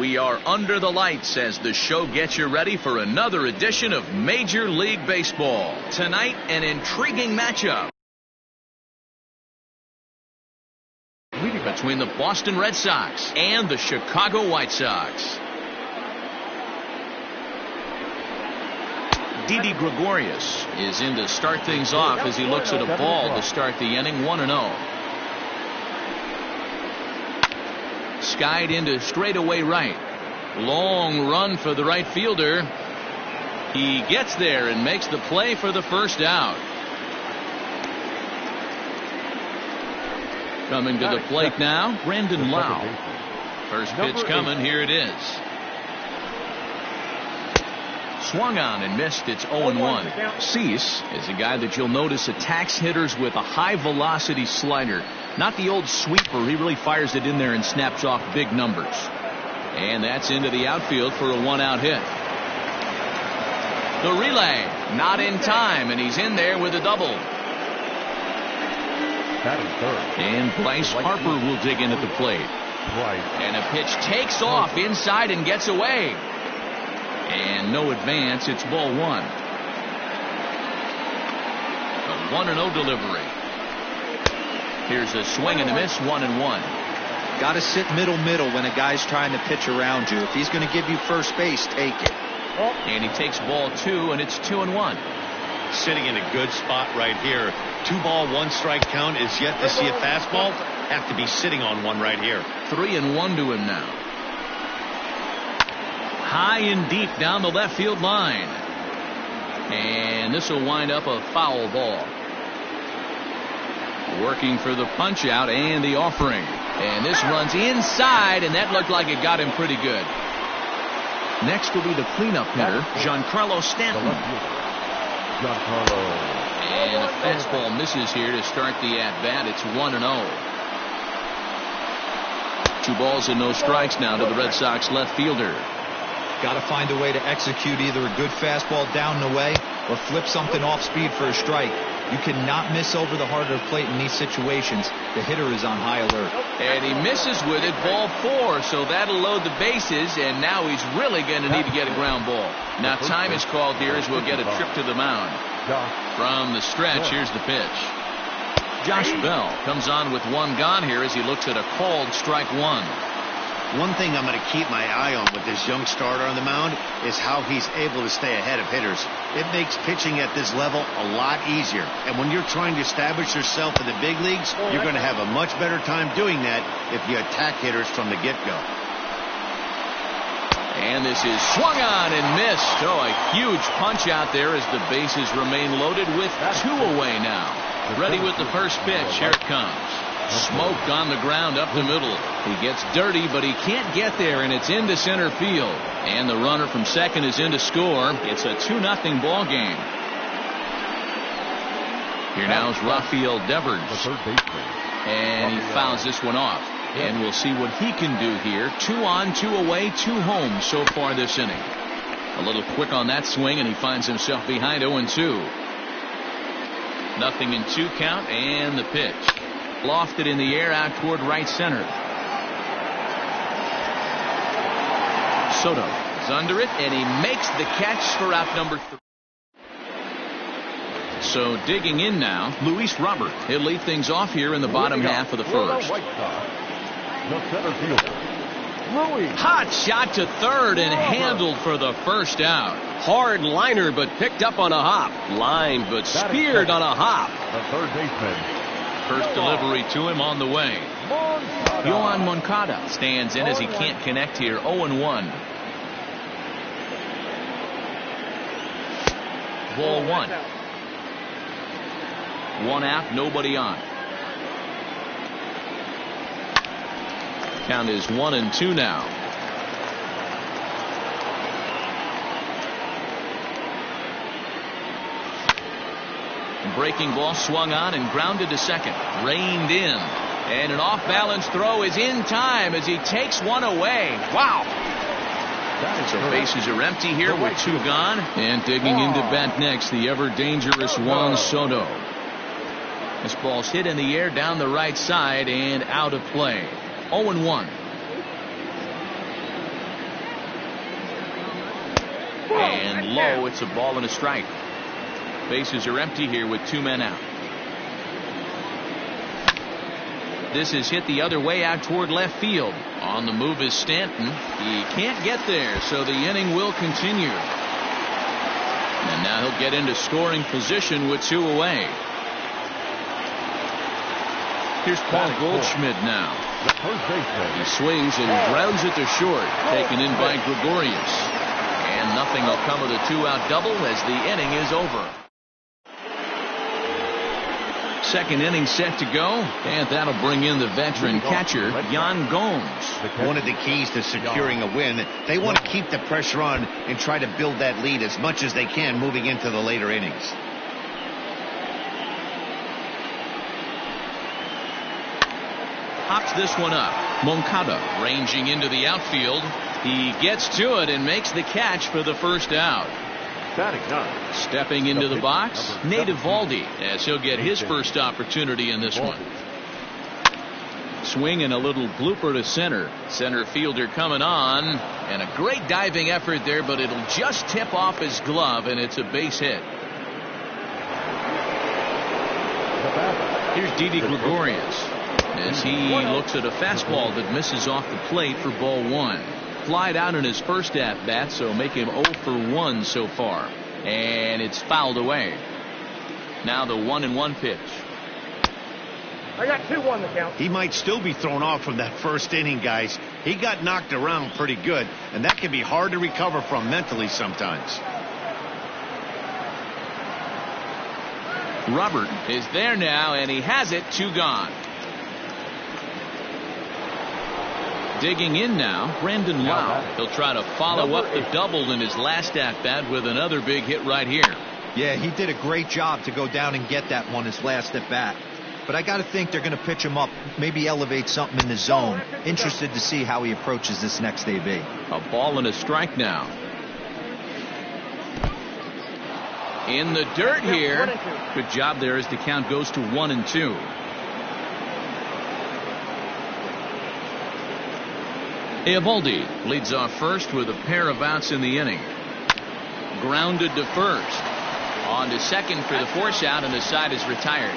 We are under the lights as the show gets you ready for another edition of Major League Baseball. Tonight, an intriguing matchup between the Boston Red Sox and the Chicago White Sox. Didi Gregorius is in to start things off as he looks at a ball to start the inning. 1-0. Skied into straightaway right. Long run for the right fielder. He gets there and makes the play for the first out. Coming to the plate now, Brandon Lowe. First pitch coming. Here it is. Swung on and missed. It's 0-1. Cease is a guy that you'll notice attacks hitters with a high velocity slider. Not the old sweeper. He really fires it in there and snaps off big numbers. And that's into the outfield for a 1-out hit. The relay not in time, and he's in there with a double. And Bryce Harper will dig in at the plate. And a pitch takes off inside and gets away. And no advance. It's ball one. A 1-0 delivery. Here's a swing and a miss. 1-1. Got to sit middle when a guy's trying to pitch around you. If he's going to give you first base, take it. And he takes ball two, and it's 2-1. Sitting in a good spot right here. 2-ball, 1-strike count is yet to see a fastball. Have to be sitting on one right here. 3-1 to him now. High and deep down the left field line. And this will wind up a foul ball. Working for the punch out and the offering. And this runs inside, and that looked like it got him pretty good. Next will be the cleanup hitter, Giancarlo Stanton. And a fastball misses here to start the at-bat. It's 1-0. 2 balls and no strikes now to the Red Sox left fielder. Got to find a way to execute either a good fastball down and away or flip something off speed for a strike. You cannot miss over the heart of the plate in these situations. The hitter is on high alert. And he misses with it, ball 4, so that'll load the bases, and now he's really going to need to get a ground ball. Now time is called here as we'll get a trip to the mound. From the stretch, here's the pitch. Josh Bell comes on with 1 gone here as he looks at a called strike 1. One thing I'm going to keep my eye on with this young starter on the mound is how he's able to stay ahead of hitters. It makes pitching at this level a lot easier. And when you're trying to establish yourself in the big leagues, you're going to have a much better time doing that if you attack hitters from the get-go. And this is swung on and missed. Oh, a huge punch out there as the bases remain loaded with 2 away now. Ready with the first pitch. Here it comes. Smoke on the ground up the middle. He gets dirty, but he can't get there, and it's into center field. And the runner from second is in to score. It's a 2-0 ball game. Here now is Rafael Devers. And he fouls this one off. And we'll see what he can do here. 2 on, 2 away, 2 home so far this inning. A little quick on that swing, and he finds himself behind 0-2. 0-2 count, and the pitch. Lofted in the air out toward right center. Soto is under it, and he makes the catch for out number 3. So digging in now, Luis Robert. He'll lead things off here in the bottom half of the first. Hot shot to third and handled for the first out. Hard liner, but picked up on a hop. Lined, but speared on a hop. The third baseman. First delivery to him on the way. Yohan Moncada stands in as he can't connect here. 0-1. Ball 1. 1 out, nobody on. Count is 1-2 now. Breaking ball swung on and grounded to second. Reined in. And an off-balance throw is in time as he takes one away. Wow. So bases are empty here with 2 gone. And digging into bat next, the ever-dangerous Juan Soto. This ball's hit in the air down the right side and out of play. 0-1. low. It's a ball and a strike. Bases are empty here with 2 men out. This is hit the other way out toward left field. On the move is Stanton. He can't get there, so the inning will continue. And now he'll get into scoring position with 2 away. Here's Paul Goldschmidt now. He swings and grounds it to short, taken in by Gregorius. And nothing will come of the 2-out double as the inning is over. Second inning set to go, and that'll bring in the veteran catcher, Yan Gomes. One of the keys to securing a win, they want to keep the pressure on and try to build that lead as much as they can moving into the later innings. Pops this one up. Moncada ranging into the outfield. He gets to it and makes the catch for the first out. Stepping into the box, Nate Eovaldi, as he'll get his first opportunity in this one. Swing and a little blooper to center. Center fielder coming on, and a great diving effort there, but it'll just tip off his glove, and it's a base hit. Here's Didi Gregorius as he looks at a fastball that misses off the plate for ball 1. Flied out in his first at bat, so make him 0 for 1 so far, and it's fouled away. Now the 1-1 pitch. I got 2-1 the count. He might still be thrown off from that first inning, guys. He got knocked around pretty good, and that can be hard to recover from mentally sometimes. Robert is there now, and he has it. 2 gone. Digging in now, Brandon Lowe. He'll try to follow up the double in his last at-bat with another big hit right here. Yeah, he did a great job to go down and get that one his last at-bat. But I got to think they're going to pitch him up, maybe elevate something in the zone. Interested to see how he approaches this next AB. A ball and a strike now. In the dirt here. Good job there as the count goes to 1-2. Eovaldi leads off first with a pair of outs in the inning. Grounded to first. On to second for the force out, and the side is retired.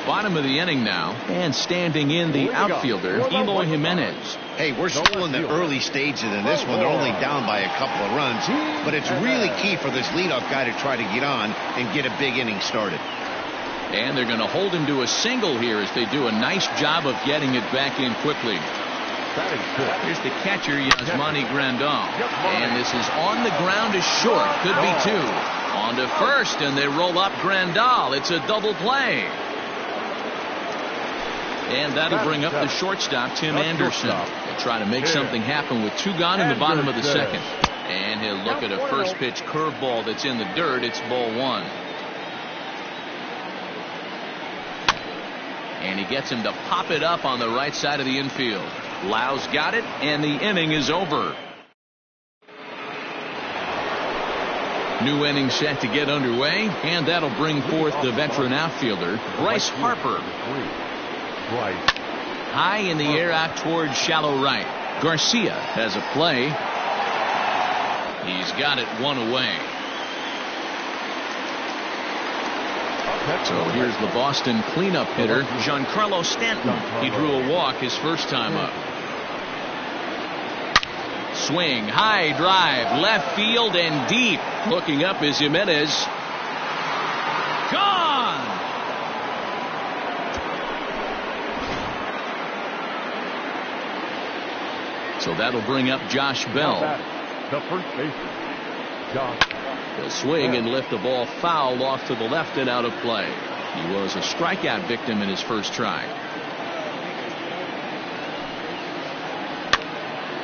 Bottom of the inning now, and standing in the outfielder, Eloy Jimenez. Hey, we're still in the early stages in this one. They're only down by a couple of runs, but it's really key for this leadoff guy to try to get on and get a big inning started. And they're going to hold him to a single here as they do a nice job of getting it back in quickly. Here's the catcher, Yasmani Grandal. And this is on the ground is short. Could be 2. On to first, and they roll up Grandal. It's a double play. And that'll bring up the shortstop, Tim Anderson. They'll try to make something happen with 2 gone in the bottom of the second. And he'll look at a first pitch curveball that's in the dirt. It's ball 1. And he gets him to pop it up on the right side of the infield. Lau's got it, and the inning is over. New inning set to get underway, and that'll bring forth the veteran outfielder, Bryce Harper. High in the air out towards shallow right. Garcia has a play. He's got it 1 away. So here's the Boston cleanup hitter, Giancarlo Stanton. He drew a walk his first time up. Swing, high drive, left field and deep. Looking up is Jimenez. Gone! So that'll bring up Josh Bell. The first baseman, Josh. He'll swing and lift the ball foul off to the left and out of play. He was a strikeout victim in his first try.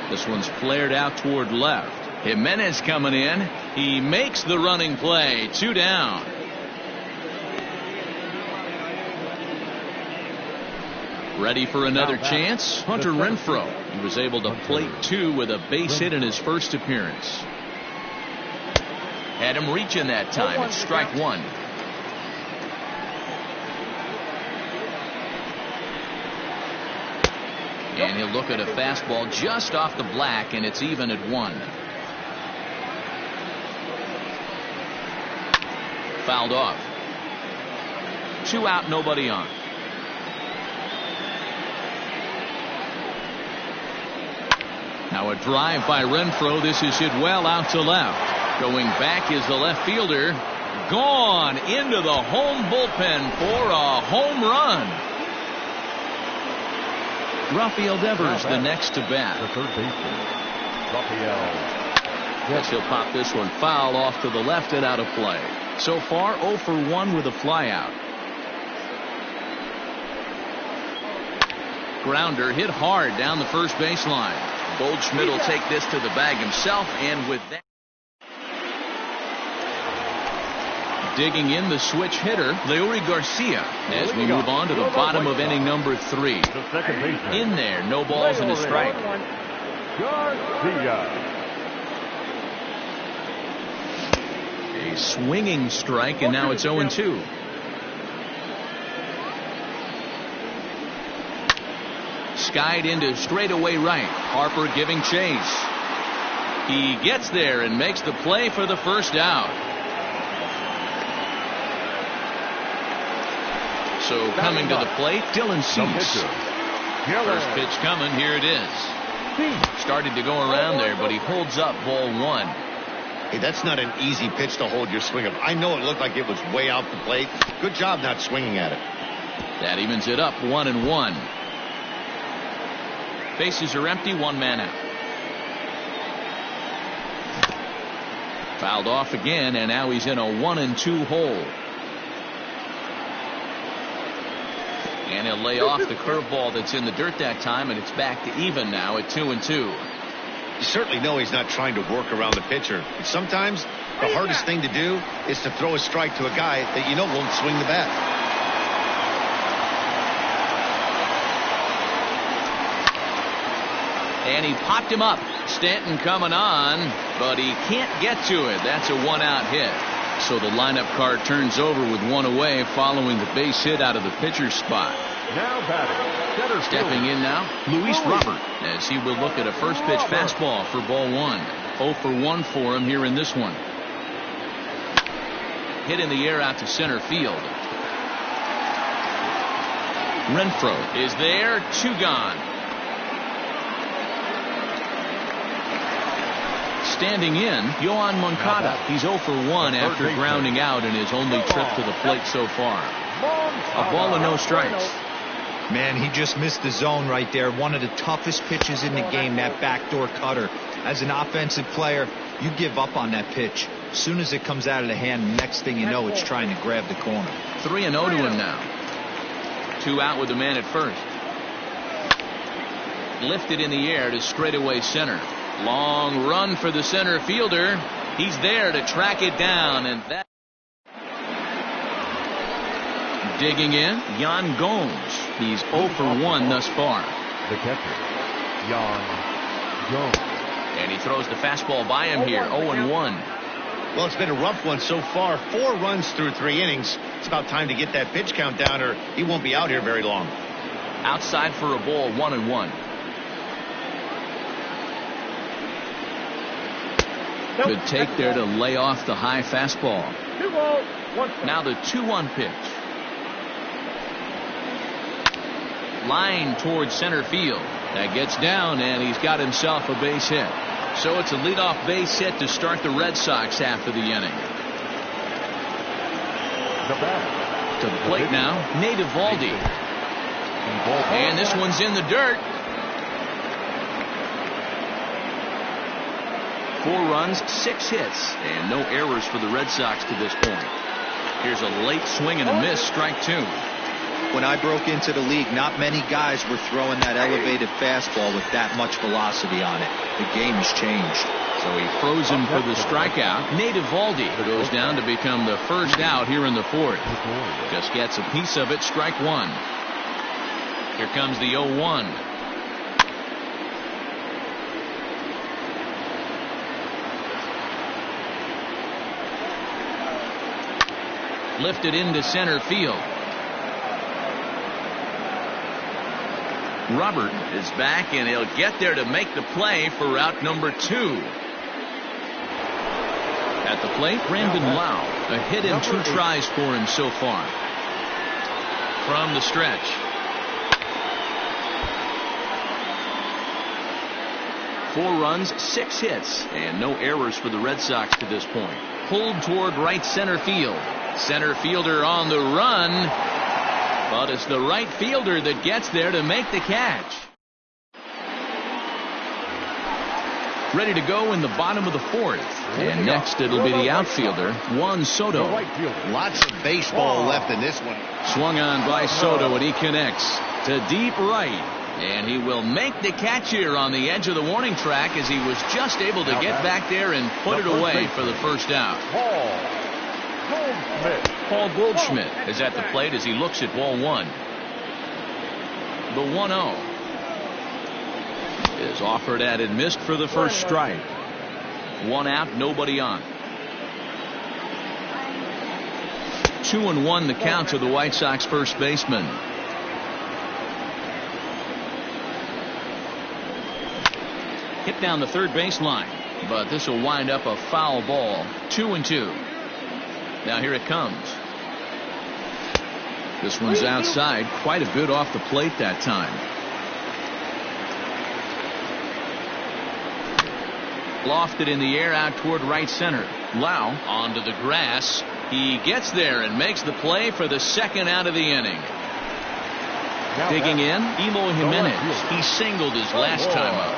This one's flared out toward left. Jimenez coming in. He makes the running play. 2 down. Ready for another chance? Hunter Renfroe. He was able to plate 2 with a base hit in his first appearance. Had him reaching that time. It's strike 1. And he'll look at a fastball just off the black, and it's even at 1. Fouled off. 2 out, nobody on. Now a drive by Renfroe. This is hit well out to left. Going back is the left fielder. Gone into the home bullpen for a home run. Rafael Devers the next to bat. The third baseman, Rafael. Yes, he'll pop this one foul off to the left and out of play. So far 0 for 1 with a flyout. Grounder hit hard down the first baseline. Goldschmidt will take this to the bag himself, and with that, digging in the switch hitter, Leury Garcia, as we move on to the bottom of inning number 3. The second baseman. In there, no balls and a strike. Garcia. A swinging strike, and now it's 0-2. Skied into straightaway right. Harper giving chase. He gets there and makes the play for the first out. So coming to the plate, Dylan Cease. First pitch coming. Here it is. Started to go around there, but he holds up ball 1. Hey, that's not an easy pitch to hold your swing of. I know it looked like it was way out the plate. Good job not swinging at it. That evens it up 1-1. Bases are empty, 1 man out. Fouled off again, and now he's in a 1-2 hole. And he'll lay off the curveball that's in the dirt that time, and it's back to even now at 2-2. You certainly know he's not trying to work around the pitcher. But sometimes the hardest thing to do is to throw a strike to a guy that you know won't swing the bat. And he popped him up. Stanton coming on, but he can't get to it. That's a 1-out hit. So the lineup card turns over with 1 away following the base hit out of the pitcher's spot. Now batting, center Stepping field. in now, Luis Robert, as he will look at a first pitch fastball for ball 1. 0 for 1 for him here in this one. Hit in the air out to center field. Renfroe is there, 2 gone. Standing in, Yoan Moncada. He's 0 for 1 after grounding out in his only trip to the plate so far. A ball and no strikes. Man, he just missed the zone right there. One of the toughest pitches in the game, that backdoor cutter. As an offensive player, you give up on that pitch. As soon as it comes out of the hand, next thing you know, it's trying to grab the corner. 3-0 to him now. 2 out with the man at first. Lifted in the air to straightaway center. Long run for the center fielder. He's there to track it down, and that. Digging in, Yan Gomes. He's 0 for 1 thus far. The catcher, Yan Gomes. And he throws the fastball by him here, 0-1. Well, it's been a rough one so far. 4 runs through 3 innings. It's about time to get that pitch count down, or he won't be out here very long. Outside for a ball, 1-1. Good take there to lay off the high fastball. 2 balls, 1 strike. Now the 2-1 pitch. Line towards center field. That gets down, and he's got himself a base hit. So it's a leadoff base hit to start the Red Sox after the inning. The batter. To the plate now, Nate Eovaldi. And this one's in the dirt. 4 runs, 6 hits, and no errors for the Red Sox to this point. Here's a late swing and a miss, strike 2. When I broke into the league, not many guys were throwing that elevated fastball with that much velocity on it. The game has changed. So he throws him for the strikeout. Nate Eovaldi goes down to become the first out here in the 4th. Just gets a piece of it, strike 1. Here comes the 0-1. Lifted into center field. Robert is back, and he'll get there to make the play for out number 2. At the plate, Brandon Lau. A hit and 2 tries for him so far. From the stretch. Four runs, 6 hits, and no errors for the Red Sox to this point. Pulled toward right center field. Center fielder on the run. But it's the right fielder that gets there to make the catch. Ready to go in the bottom of the 4th. And next it'll be the outfielder, Juan Soto. Lots of baseball left in this one. Swung on by Soto, and he connects to deep right. And he will make the catch here on the edge of the warning track, as he was just able to get back there and put it away for the first out. Paul Goldschmidt is at the plate as he looks at ball 1. The 1-0 is offered at and missed for the first strike. 1 out, nobody on. 2-1 the count to the White Sox first baseman. Hit down the third baseline, but this will wind up a foul ball. 2-2. Now here it comes. This one's outside, quite a bit off the plate that time. Lofted in the air out toward right center. Lau onto the grass. He gets there and makes the play for the second out of the inning. Digging in, Eloy Jimenez. He singled his last time up.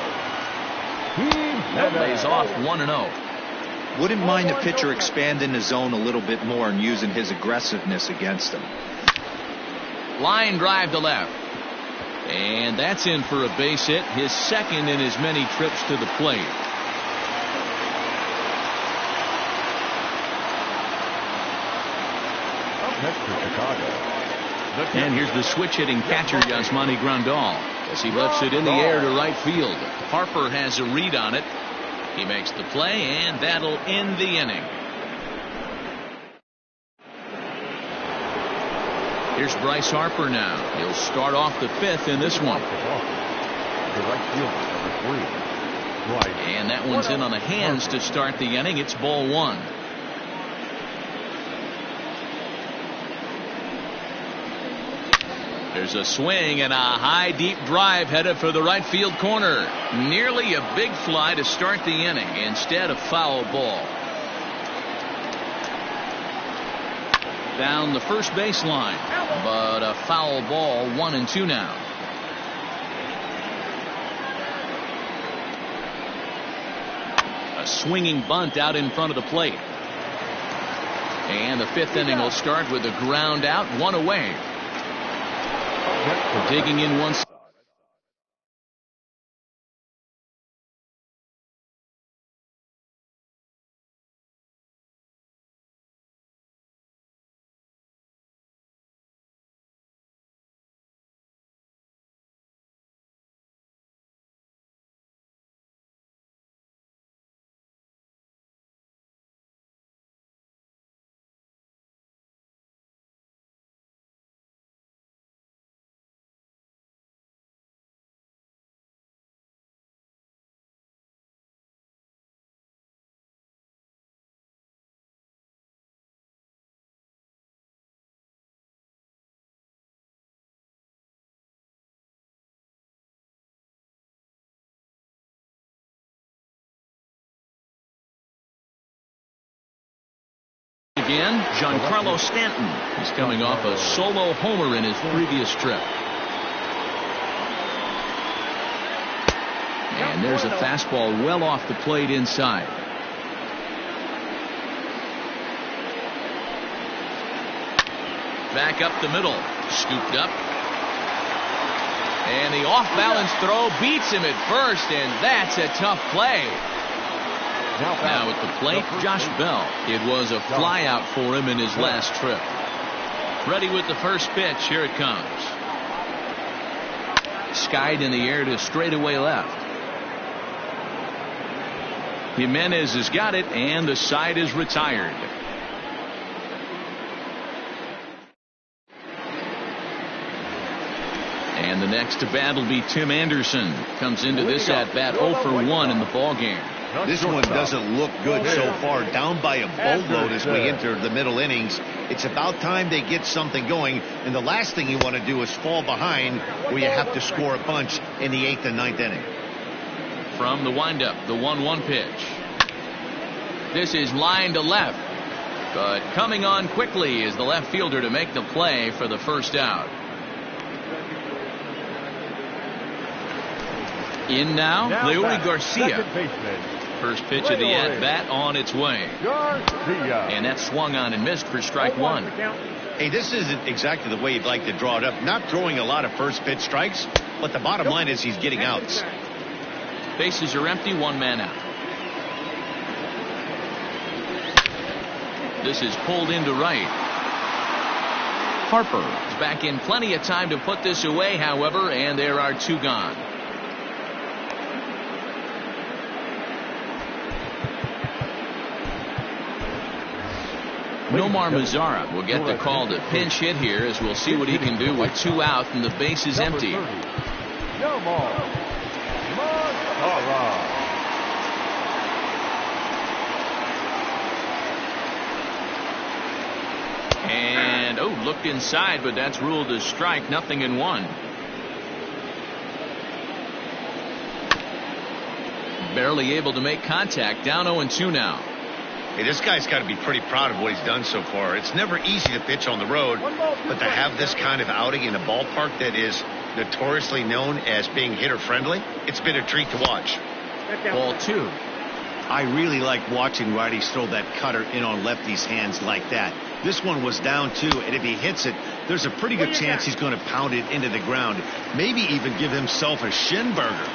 Lays off 1-0. Wouldn't mind the pitcher expanding the zone a little bit more and using his aggressiveness against him. Line drive to left. And that's in for a base hit, his second in as many trips to the plate. Next to Chicago. And here's the switch hitting catcher, Yasmani Grandal, as he lifts it in the air to right field. Harper has a read on it. He makes the play, and that'll end the inning. Here's Bryce Harper now. He'll start off the 5th in this one. The right fielder, number 3. Right. And that one's in on the hands to start the inning. It's ball 1. There's a swing and a high deep drive headed for the right field corner. Nearly a big fly to start the inning, instead of foul ball. Down the first baseline, but a foul ball. 1-2 now. A swinging bunt out in front of the plate. And the 5th inning will start with a ground out, 1 away. Digging in once. Again, Giancarlo Stanton. He's coming off a solo homer in his previous trip. And there's a fastball well off the plate inside. Back up the middle. Scooped up. And the off-balance throw beats him at first, and that's a tough play. Now at the plate, Josh Bell. It was a flyout for him in his last trip. Ready with the first pitch. Here it comes. Skied in the air to straightaway left. Jimenez has got it, and the side is retired. And the The next to bat will be Tim Anderson. Comes into this at bat 0 for 1 in the ball game. This one doesn't look good so far. Down by a boatload as we enter the middle innings. It's about time they get something going. And the last thing you want to do is fall behind where you have to score a bunch in the 8th and 9th inning. From the windup, the 1-1 pitch. This is line to left. But coming on quickly is the left fielder to make the play for the first out. In now Leury Garcia. First pitch of the at-bat on its way. And that swung on and missed for strike 1. Hey, this isn't exactly the way you'd like to draw it up. Not throwing a lot of first pitch strikes, but the bottom line is he's getting outs. Bases are empty, 1 man out. This is pulled into right. Harper is back in plenty of time to put this away, however, and there are 2 gone. Nomar Mazara will get the call to pinch hit here, as we'll see what he can do with 2 out and the base is empty. And looked inside, but that's ruled a strike. 0-1. Barely able to make contact. Down 0-2 now. Hey, this guy's got to be pretty proud of what he's done so far. It's never easy to pitch on the road, but to have this kind of outing in a ballpark that is notoriously known as being hitter friendly, it's been a treat to watch. Ball 2. I really like watching righties throw that cutter in on lefties' hands like that. This one was down 2, and if he hits it, there's a pretty good chance he's going to pound it into the ground, maybe even give himself a shin burger.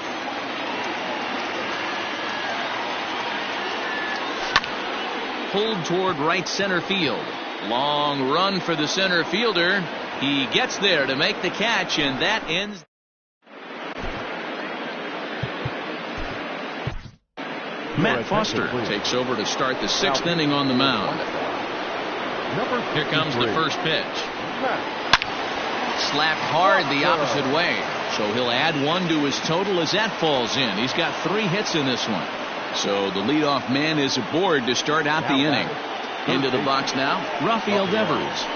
Pulled toward right center field. Long run for the center fielder. He gets there to make the catch, and that ends. Matt Foster takes over to start the 6th inning on the mound. Here comes the first pitch. Slapped hard the opposite way. So he'll add 1 to his total as that falls in. He's got 3 hits in this one. So the leadoff man is aboard to start out the inning. Into the box now, Rafael Devers.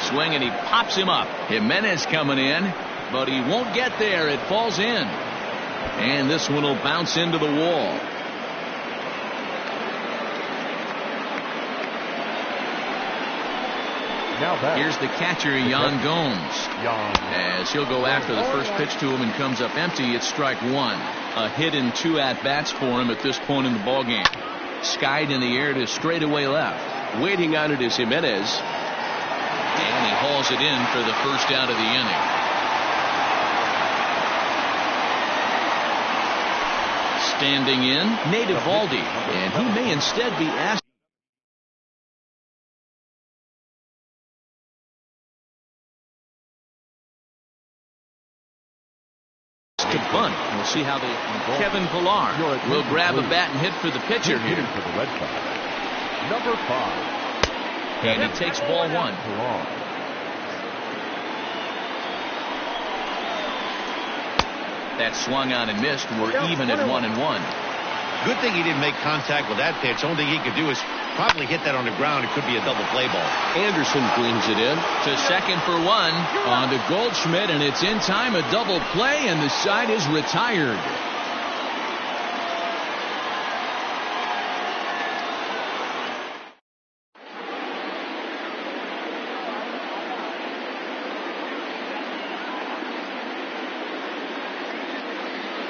Swing, and he pops him up. Jimenez coming in, but he won't get there. It falls in. And this one will bounce into the wall. Here's the catcher, Yan Gomes. As he'll go after the first pitch to him and comes up empty, it's strike 1. A hit in 2 at-bats for him at this point in the ballgame. Skied in the air to straightaway left. Waiting on it is Jimenez. And he hauls it in for the first out of the inning. Standing in, Nate Eovaldi. And he may instead be asked to bunt. We'll see how Kevin Pillar will grab a bat and hit for the pitcher here. Number 5. And he takes ball 1. That swung on and missed. We're even at 1-1. Good thing he didn't make contact with that pitch. Only thing he could do is probably hit that on the ground. It could be a double play ball. Anderson brings it in to second for 1 on to Goldschmidt, and it's in time. A double play, and the side is retired.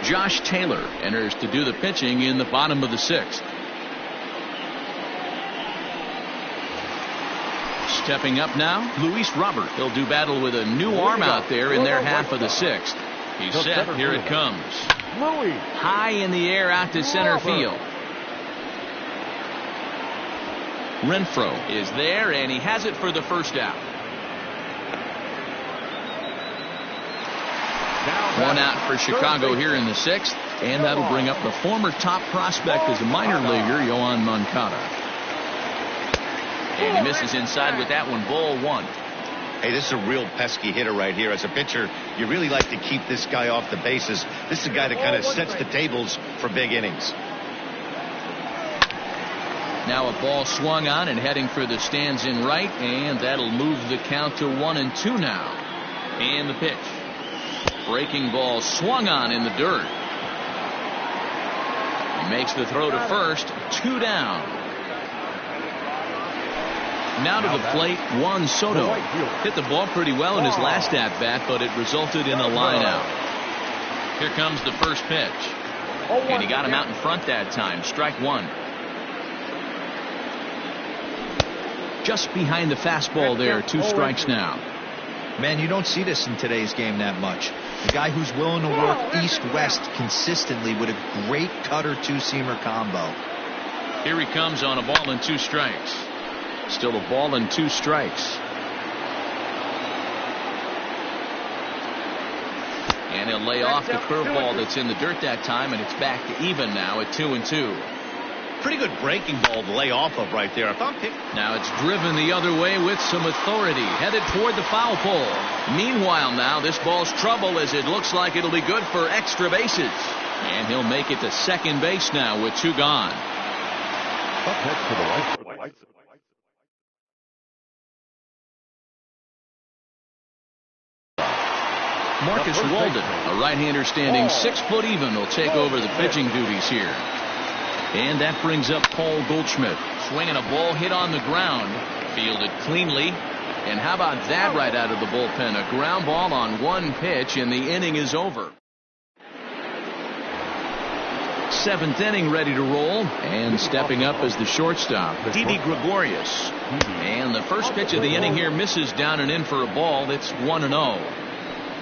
Josh Taylor enters to do the pitching in the bottom of the 6th. Stepping up now, Luis Robert. He'll do battle with a new arm out there in their half of the 6th. He's set. Here it comes. High in the air out to center field. Renfroe is there, and he has it for the first out. 1 out for Chicago here in the 6th, and that'll bring up the former top prospect as a minor leaguer, Yoan Moncada. And he misses inside with that one. Ball 1. Hey, this is a real pesky hitter right here. As a pitcher, you really like to keep this guy off the bases. This is a guy that kind of sets the tables for big innings. Now a ball swung on and heading for the stands in right, and that'll move the count to 1-2 now. And the pitch. Breaking ball swung on in the dirt. He makes the throw to first. 2 down. Now to the plate, Juan Soto. Hit the ball pretty well in his last at-bat, but it resulted in a line out. Here comes the first pitch. And he got him out in front that time. Strike 1. Just behind the fastball there. 2 strikes now. Man, you don't see this in today's game that much. The guy who's willing to work east-west consistently with a great cutter 2-seamer combo. Here he comes on a ball and 2 strikes. Still a ball and 2 strikes. And he'll lay off the curveball that's in the dirt that time, and it's back to even now at 2-2. Pretty good breaking ball to lay off of right there. Now it's driven the other way with some authority, headed toward the foul pole. Meanwhile now this ball's trouble as it looks like it'll be good for extra bases. And he'll make it to second base now with 2 gone. Up next to the right. Marcus Walden, a right-hander standing 6 foot even, will take over the pitching duties here. And that brings up Paul Goldschmidt. Swinging a ball hit on the ground. Fielded cleanly. And how about that right out of the bullpen? A ground ball on 1 pitch, and the inning is over. 7th inning ready to roll. And stepping up as the shortstop, Didi Gregorius. And the first pitch of the inning here misses down and in for a ball. That's 1-0.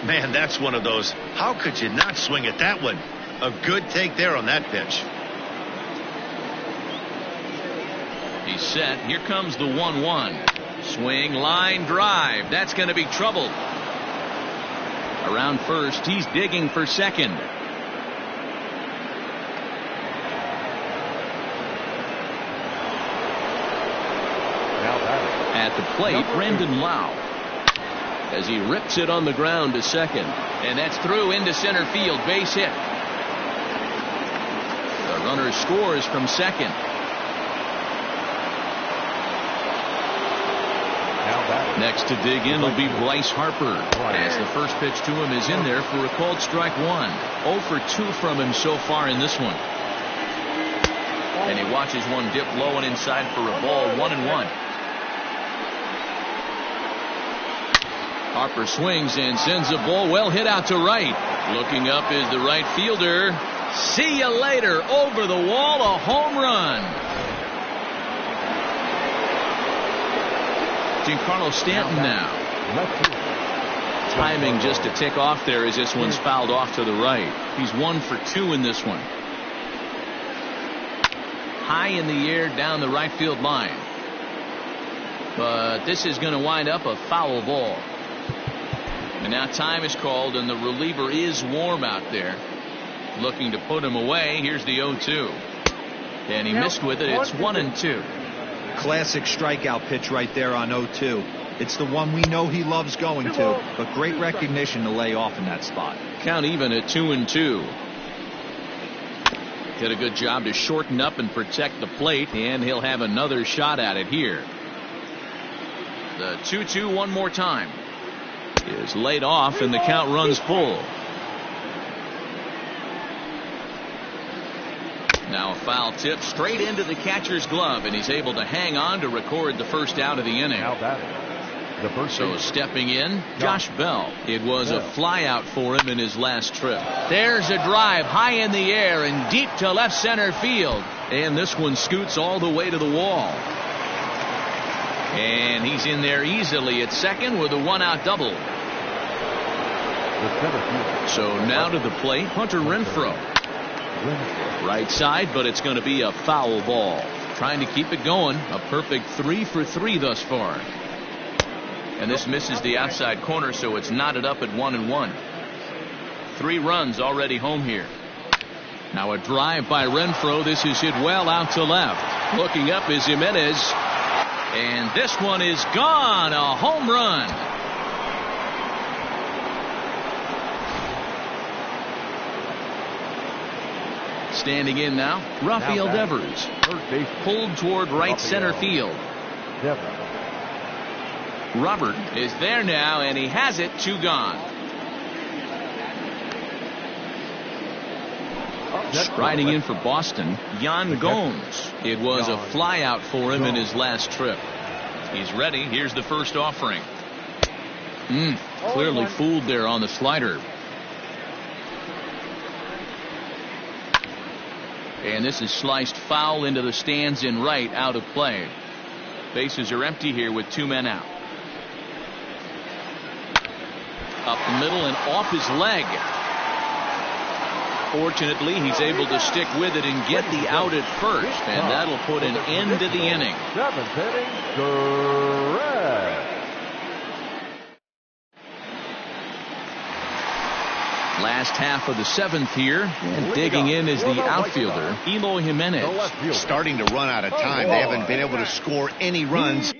Man, that's one of those. How could you not swing at that one? A good take there on that pitch. He's set. Here comes the 1-1. Swing, line, drive. That's going to be trouble. Around first, he's digging for second. At the plate, Brandon Lau. As he rips it on the ground to second. And that's through into center field. Base hit. The runner scores from second. Next to dig in will be Bryce Harper, as the first pitch to him is in there for a called strike 1. 0 for 2 from him so far in this one. And he watches one dip low and inside for a ball. 1-1. Harper swings and sends a ball well hit out to right. Looking up is the right fielder. See you later. Over the wall, a home run. Giancarlo Stanton now. Timing just to tick off there as this one's fouled off to the right. He's 1 for 2 in this one. High in the air down the right field line. But this is going to wind up a foul ball. And now time is called, and the reliever is warm out there. Looking to put him away. Here's the 0-2. And he missed with it. It's 1-2. Classic strikeout pitch right there on 0-2. It's the one we know he loves going to, but great recognition to lay off in that spot. Count even at 2-2. Did a good job to shorten up and protect the plate, and he'll have another shot at it here. The 2-2 one more time is laid off, and the count runs full. Now a foul tip straight into the catcher's glove, and he's able to hang on to record the first out of the inning. So stepping in, Josh Bell. It was a fly out for him in his last trip. There's a drive high in the air and deep to left center field. And this one scoots all the way to the wall. And he's in there easily at second with a 1-out double. So now to the plate, Hunter Renfroe. Right side, but it's going to be a foul ball. Trying to keep it going. A perfect 3 for 3 thus far. And this misses the outside corner, so it's knotted up at 1-1. 3 runs already home here. Now a drive by Renfroe. This is hit well out to left. Looking up is Jimenez. And this one is gone. A home run. Standing in now, Rafael Devers. Pulled toward right center field. Robert is there now, and he has it. 2 gone. Striding in for Boston, Yan Gomes. It was a flyout for him in his last trip. He's ready. Here's the first offering. Clearly fooled there on the slider. And this is sliced foul into the stands in right, out of play. Bases are empty here with 2 men out. Up the middle and off his leg. Fortunately, he's able to stick with it and get the out at first, and that'll put an end to the inning. 7th inning, correct. Last half of the 7th here, and digging in is the outfielder, Eloy Jimenez. Starting to run out of time. They haven't been able to score any runs.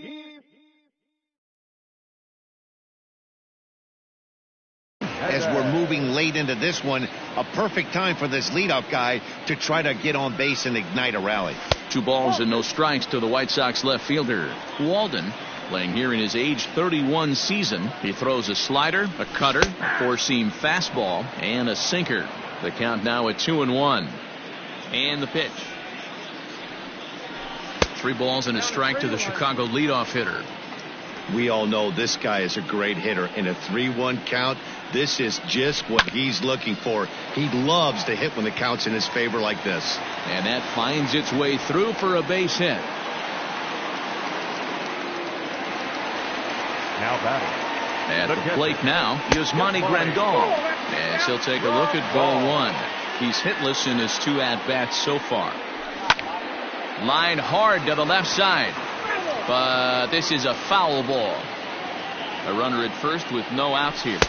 As we're moving late into this one, a perfect time for this leadoff guy to try to get on base and ignite a rally. 2 balls and no strikes to the White Sox left fielder. Walden, playing here in his age 31 season. He throws a slider, a cutter, a 4-seam fastball, and a sinker. The count now at 2-1. And the pitch. 3 balls and a strike to the Chicago leadoff hitter. We all know this guy is a great hitter. In a 3-1 count, this is just what he's looking for. He loves to hit when the count's in his favor like this. And that finds its way through for a base hit. Now batting. At the plate now, Yasmani Grandal. As he'll take a look at ball 1. He's hitless in his 2 at-bats so far. Line hard to the left side. But this is a foul ball. A runner at first with no outs here.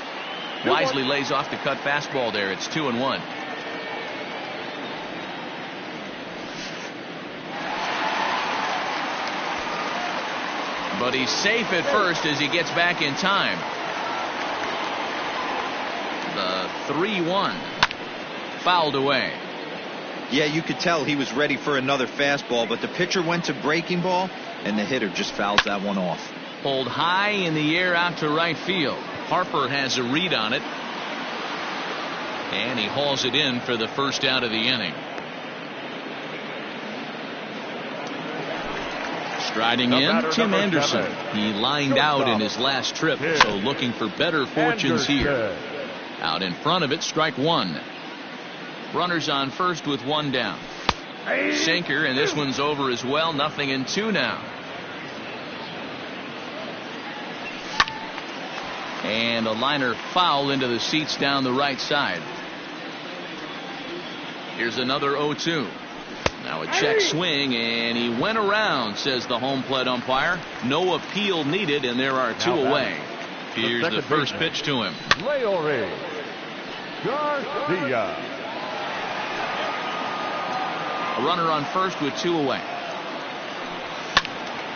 Wisely lays off the cut fastball there. It's 2-1. But he's safe at first as he gets back in time. The 3-1 fouled away. Yeah, you could tell he was ready for another fastball, but the pitcher went to breaking ball, and the hitter just fouls that one off. Pulled high in the air out to right field. Harper has a read on it. And he hauls it in for the first out of the inning. Striding in, Tim Anderson. He lined out in his last trip, so looking for better fortunes here. Out in front of it, strike 1. Runners on first with 1 down. Sinker, and this one's over as well. 0-2 now. And a liner foul into the seats down the right side. Here's another 0-2. Now a check swing, and he went around, says the home plate umpire. No appeal needed, and there are 2 away. Here's the first pitch to him. Leury Garcia. A runner on first with 2 away.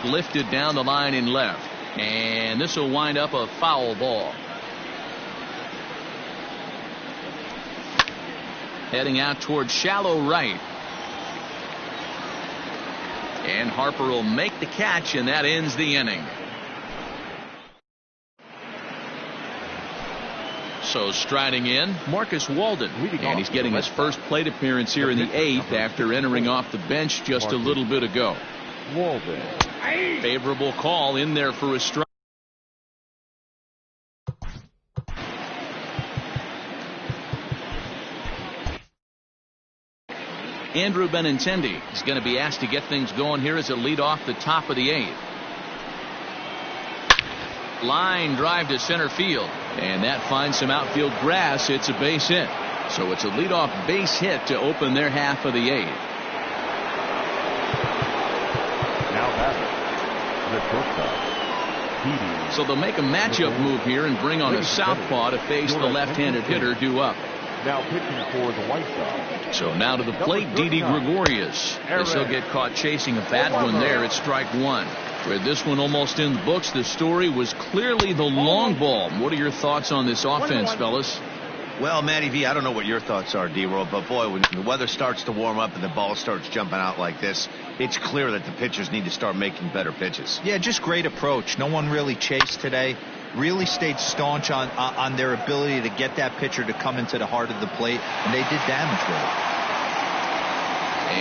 Lifted down the line in left. And this will wind up a foul ball. Heading out towards shallow right. And Harper will make the catch, and that ends the inning. So striding in, Marcus Walden. And he's getting his first plate appearance here in the 8th after entering off the bench just a little bit ago. Walden. Favorable call in there for a strike. Andrew Benintendi is going to be asked to get things going here as a lead off the top of the 8th. Line drive to center field, and that finds some outfield grass. It's a base hit. So it's a leadoff base hit to open their half of the 8th. Now batting. The shortstop. So they'll make a matchup move here and bring on a southpaw to face the left-handed hitter due up. Now pitching for the White Sox. So now to the plate, Didi Gregorius. As he'll get caught chasing a bad one there at strike 1. With this one almost in the books, the story was clearly the long ball. What are your thoughts on this offense, fellas? Well, Matty V, I don't know what your thoughts are, D-Roll, but boy, when the weather starts to warm up and the ball starts jumping out like this, it's clear that the pitchers need to start making better pitches. Yeah, just great approach. No one really chased today. Really stayed staunch on their ability to get that pitcher to come into the heart of the plate, and they did damage with it.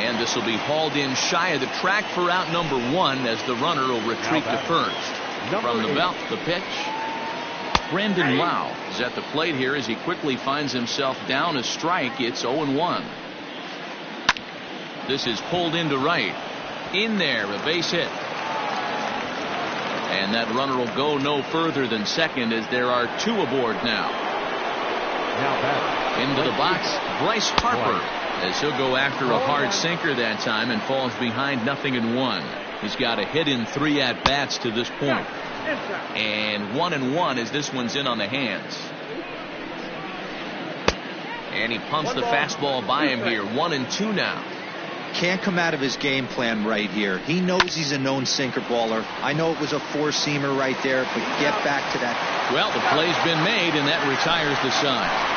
And this will be hauled in shy of the track for out number 1 as the runner will retreat to first. From the belt, the pitch. Brendan Lau is at the plate here as he quickly finds himself down a strike. It's 0-1. This is pulled into right. In there, a base hit. And that runner will go no further than second as there are 2 aboard now. Into the box, Bryce Harper, as he'll go after a hard sinker that time and falls behind 0-1. He's got a hit in 3 at-bats to this point. And 1-1 as this one's in on the hands. And he pumps the fastball by him here. 1-2 now. Can't come out of his game plan right here. He knows he's a known sinker baller. I know it was a 4-seamer right there, but get back to that. Well, the play's been made, and that retires the side.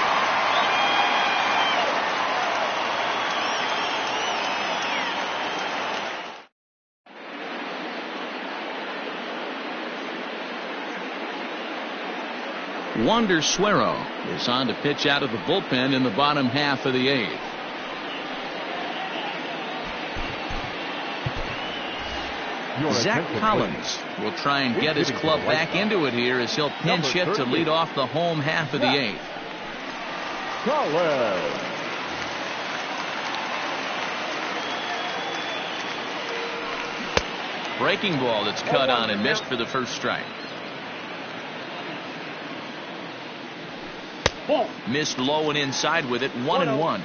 Wander Suero is on to pitch out of the bullpen in the bottom half of the 8th. Zach Collins will try and get his club back into it here as he'll pinch hit to lead off the home half of the 8th. Breaking ball that's cut on and missed for the first strike. Missed low and inside with it. 1-1.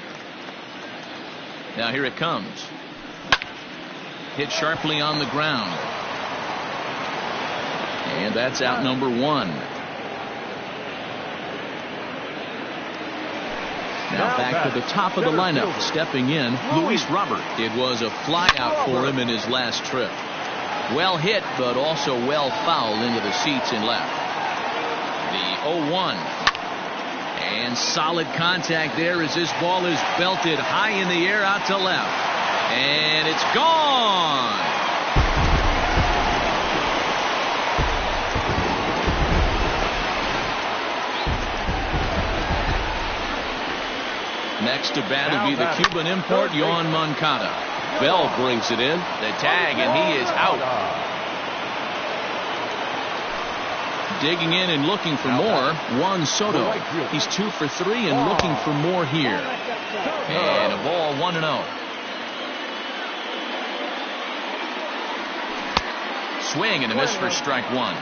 Now here it comes. Hit sharply on the ground. And that's out number 1. Now back to the top of the lineup. Stepping in, Luis Robert. It was a fly out for him in his last trip. Well hit, but also well fouled into the seats in left. The 0-1. And solid contact there as this ball is belted high in the air out to left. And it's gone. Next to bat will be the Cuban import, Yoan Moncada. Bell brings it in. The tag, and he is out. Digging in and looking for more, Juan Soto. He's 2 for 3 and looking for more here. And a ball 1-0. Swing and a miss for strike 1.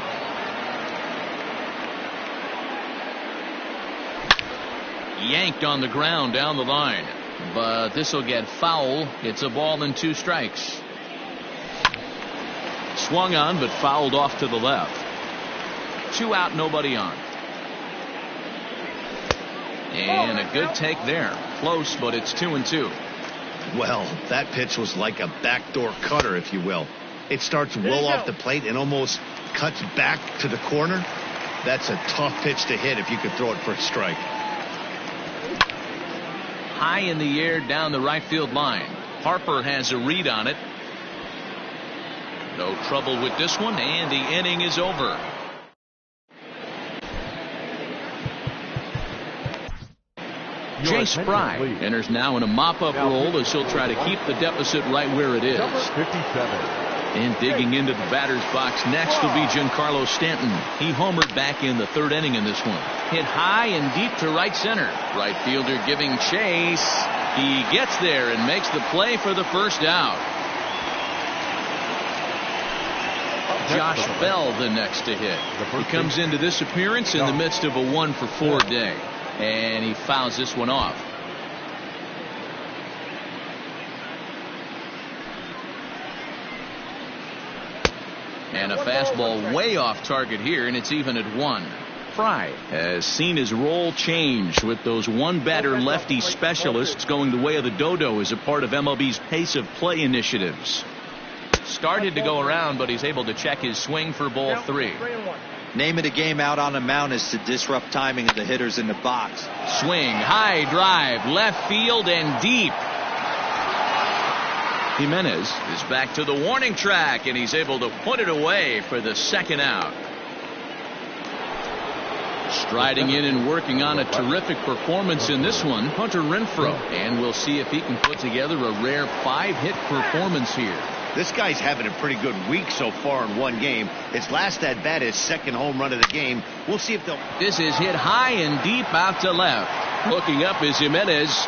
Yanked on the ground down the line. But this will get foul. It's a ball and 2 strikes. Swung on but fouled off to the left. 2 out, nobody on. And a good take there. Close, but it's 2-2. Well, that pitch was like a backdoor cutter, if you will. It starts well off the plate and almost cuts back to the corner. That's a tough pitch to hit if you could throw it for a strike. High in the air down the right field line. Harper has a read on it. No trouble with this one, and the inning is over. Chase Fry enters now in a mop-up role as he'll try to keep the deficit right where it is. 57. And digging into the batter's box next will be Giancarlo Stanton. He homered back in the 3rd inning in this one. Hit high and deep to right center. Right fielder giving chase. He gets there and makes the play for the first out. Josh Bell the next to hit. He comes into this appearance in the midst of a 1 for 4 day. And he fouls this one off. And a fastball way off target here, and it's even at 1. Fry has seen his role change with those one-batter lefty specialists going the way of the dodo as a part of MLB's pace of play initiatives. Started to go around, but he's able to check his swing for ball 3. Name of the game out on the mound is to disrupt timing of the hitters in the box. Swing, high drive, left field and deep. Jimenez is back to the warning track, and he's able to put it away for the second out. Striding in and working on a terrific performance in this one, Hunter Renfroe. And we'll see if he can put together a rare 5-hit performance here. This guy's having a pretty good week so far in one game. His last at bat, his second home run of the game. We'll see if they'll. This is hit high and deep out to left. Looking up is Jimenez.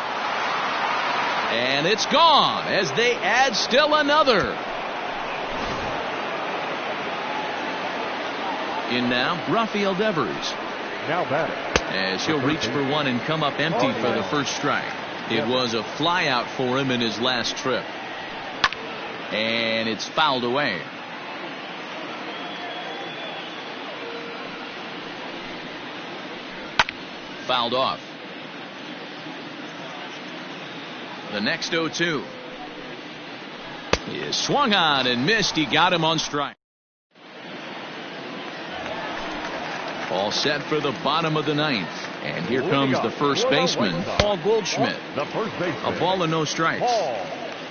And it's gone as they add still another. In now, Rafael Devers. Now batting. As he'll reach for one and come up empty for the first strike. It was a fly out for him in his last trip. And it's fouled away. Fouled off. The next 0-2 is swung on and missed. He got him on strike. All set for the bottom of the ninth. And here comes the first baseman, Paul Goldschmidt. The first baseman. A ball and no strikes.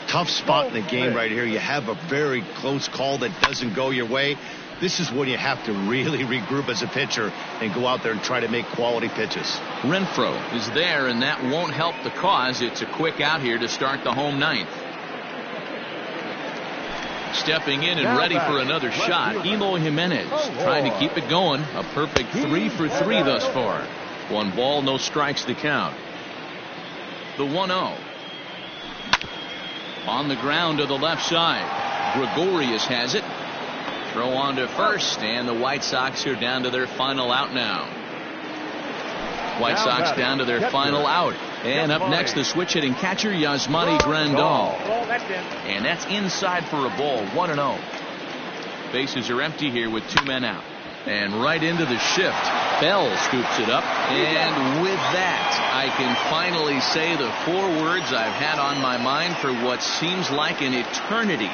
Tough spot in the game right here. You have a very close call that doesn't go your way. This is when you have to really regroup as a pitcher and go out there and try to make quality pitches. Renfroe is there, and that won't help the cause. It's a quick out here to start the home ninth. Stepping in and ready for another shot, Eloy Jimenez trying to keep it going. A perfect 3 for 3 thus far. 1 ball, no strikes to count. The 1-0. On the ground to the left side. Gregorius has it. Throw on to first, and the White Sox are down to their final out now. White Sox down to their final out. And up next, the switch hitting catcher, Yasmani Grandal. And that's inside for a ball, 1-0. Bases are empty here with 2 men out. And right into the shift. Bell scoops it up. And with that, I can finally say the 4 words I've had on my mind for what seems like an eternity.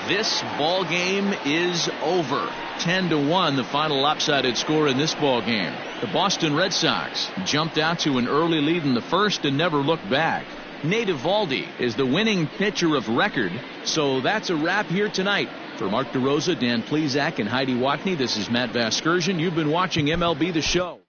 This ball game is over. 10-1, the final lopsided score in this ball game. The Boston Red Sox jumped out to an early lead in the first and never looked back. Nate Eovaldi is the winning pitcher of record. So that's a wrap here tonight. For Mark DeRosa, Dan Plesac, and Heidi Watney, this is Matt Vasgersian. You've been watching MLB The Show.